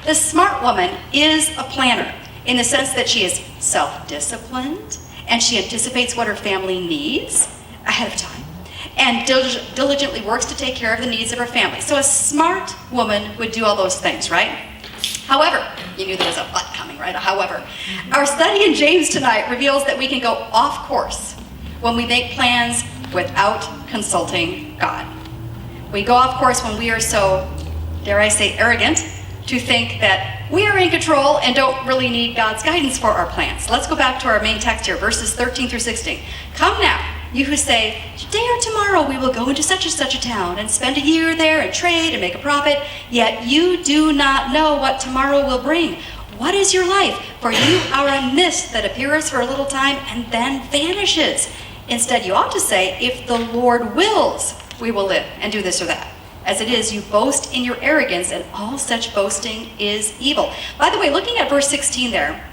The smart woman is a planner in the sense that she is self-disciplined and she anticipates what her family needs ahead of time and diligently works to take care of the needs of her family. So a smart woman would do all those things, right? However, you knew there was a but coming, right? However, our study in James tonight reveals that we can go off course when we make plans without consulting God. We go off course when we are so, dare I say, arrogant to think that we are in control and don't really need God's guidance for our plans. Let's go back to our main text here, verses 13 through 16. Come now, you who say, today or tomorrow we will go into such and such a town and spend a year there and trade and make a profit, yet you do not know what tomorrow will bring. What is your life? For you are a mist that appears for a little time and then vanishes. Instead, you ought to say, if the Lord wills, we will live and do this or that. As it is, you boast in your arrogance, and all such boasting is evil. By the way, looking at verse 16 there,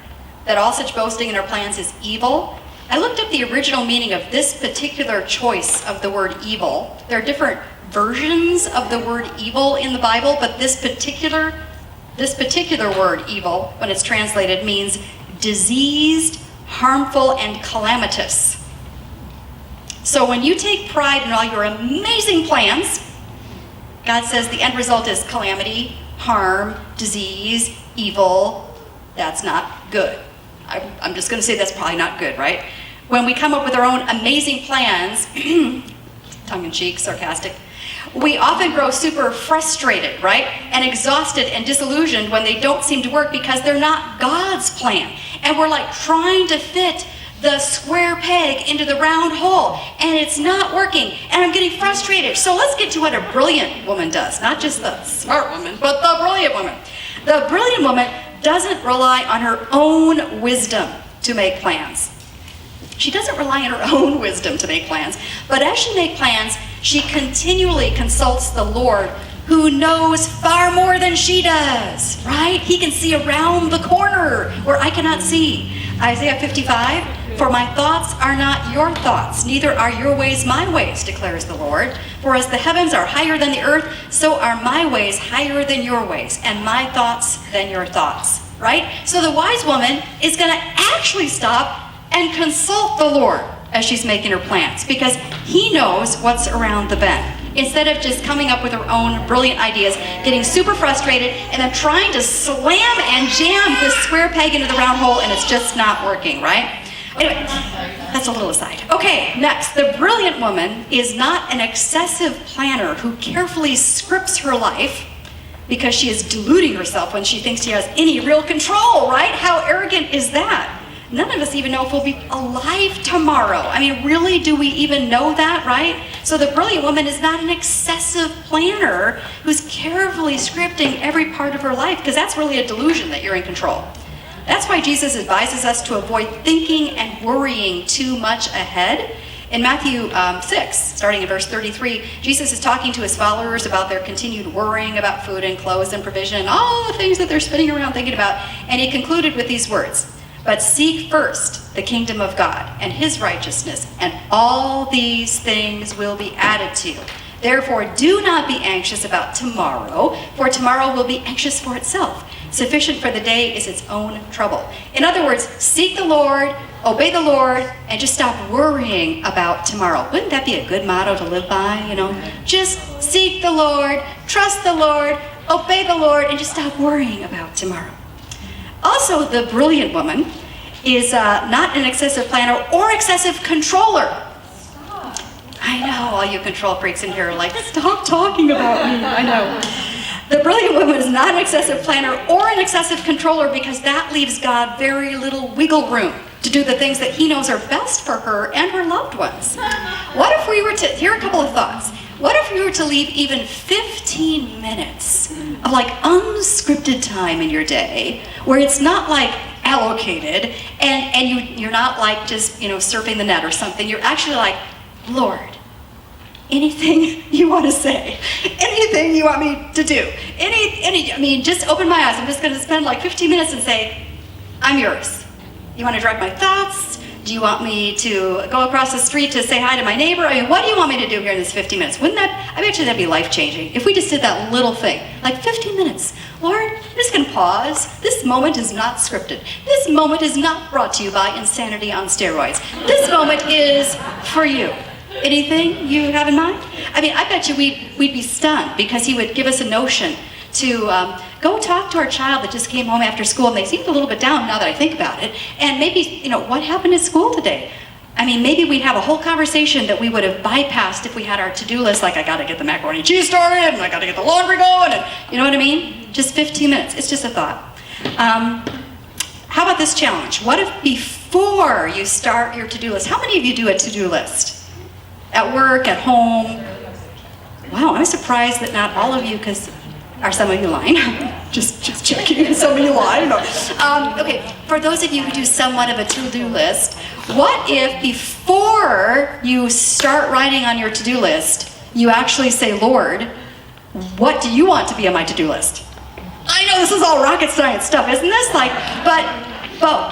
that all such boasting in our plans is evil, I looked up the original meaning of this particular choice of the word evil. There are different versions of the word evil in the Bible, but this particular word evil, when it's translated, means diseased, harmful, and calamitous. So when you take pride in all your amazing plans, God says the end result is calamity, harm, disease, evil. That's not good. I'm just going to say that's probably not good, right? When we come up with our own amazing plans, tongue-in-cheek, sarcastic, we often grow super frustrated, right? And exhausted and disillusioned when they don't seem to work because they're not God's plan. And we're like trying to fit the square peg into the round hole, and it's not working, and I'm getting frustrated. So let's get to what a brilliant woman does. Not just the smart woman, but the brilliant woman. The brilliant woman doesn't rely on her own wisdom to make plans. She doesn't rely on her own wisdom to make plans, but as she makes plans, she continually consults the Lord, who knows far more than she does, right? He can see around the corner where I cannot see. Isaiah 55, for my thoughts are not your thoughts, neither are your ways my ways, declares the Lord. For as the heavens are higher than the earth, so are my ways higher than your ways, and my thoughts than your thoughts, right? So the wise woman is going to actually stop and consult the Lord as she's making her plans, because he knows what's around the bend. Instead of just coming up with her own brilliant ideas, getting super frustrated, and then trying to slam and jam this square peg into the round hole, and it's just not working, right? Anyway, that's a little aside. Okay, next. The brilliant woman is not an excessive planner who carefully scripts her life because she is deluding herself when she thinks she has any real control, right? How arrogant is that? None of us even know if we'll be alive tomorrow. I mean, really, do we even know that, right? So the brilliant woman is not an excessive planner who's carefully scripting every part of her life, because that's really a delusion that you're in control. That's why Jesus advises us to avoid thinking and worrying too much ahead. In Matthew 6, starting in verse 33, Jesus is talking to his followers about their continued worrying about food and clothes and provision and all the things that they're spinning around thinking about. And he concluded with these words, but seek first the kingdom of God and his righteousness, and all these things will be added to you. Therefore, do not be anxious about tomorrow, for tomorrow will be anxious for itself. Sufficient for the day is its own trouble. In other words, seek the Lord, obey the Lord, and just stop worrying about tomorrow. Wouldn't that be a good motto to live by, you know? Just seek the Lord, trust the Lord, obey the Lord, and just stop worrying about tomorrow. Also, the brilliant woman is not an excessive planner or excessive controller. I know, all you control freaks in here are like, stop talking about me. I know. The brilliant woman is not an excessive planner or an excessive controller, because that leaves God very little wiggle room to do the things that he knows are best for her and her loved ones. What if we were to, here are a couple of thoughts. What if we were to leave even 15 minutes of like unscripted time in your day where it's not like allocated and you're not like just, surfing the net or something. You're actually like, Lord, anything you want to say, anything you want me to do, just open my eyes. I'm just going to spend like 15 minutes and say, I'm yours. You want to direct my thoughts? Do you want me to go across the street to say hi to my neighbor? What do you want me to do here in this 15 minutes? I bet you that'd be life-changing if we just did that little thing, like 15 minutes. Lord, just going to pause. This moment is not scripted. This moment is not brought to you by Insanity on Steroids. This moment is for you. Anything you have in mind? I mean, I bet you we'd be stunned because he would give us a notion to go talk to our child that just came home after school, and they seemed a little bit down now that I think about it, and maybe, what happened at school today? I mean, maybe we'd have a whole conversation that we would have bypassed if we had our to-do list, like I gotta get the macaroni and cheese started, and I gotta get the laundry going, and you know what I mean? Just 15 minutes, it's just a thought. How about this challenge? What if before you start your to-do list, how many of you do a to-do list? At work, at home? Wow, I'm surprised that not all of you, because are some of you lying? just checking, some of you lying. No. Okay, for those of you who do somewhat of a to-do list, what if before you start writing on your to-do list, you actually say, Lord, what do you want to be on my to-do list? I know this is all rocket science stuff, isn't this? But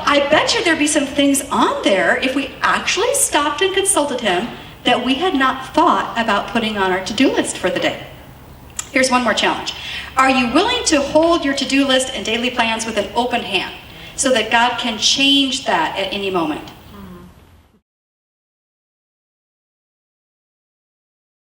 I bet you there'd be some things on there if we actually stopped and consulted him that we had not thought about putting on our to-do list for the day. Here's one more challenge. Are you willing to hold your to-do list and daily plans with an open hand so that God can change that at any moment?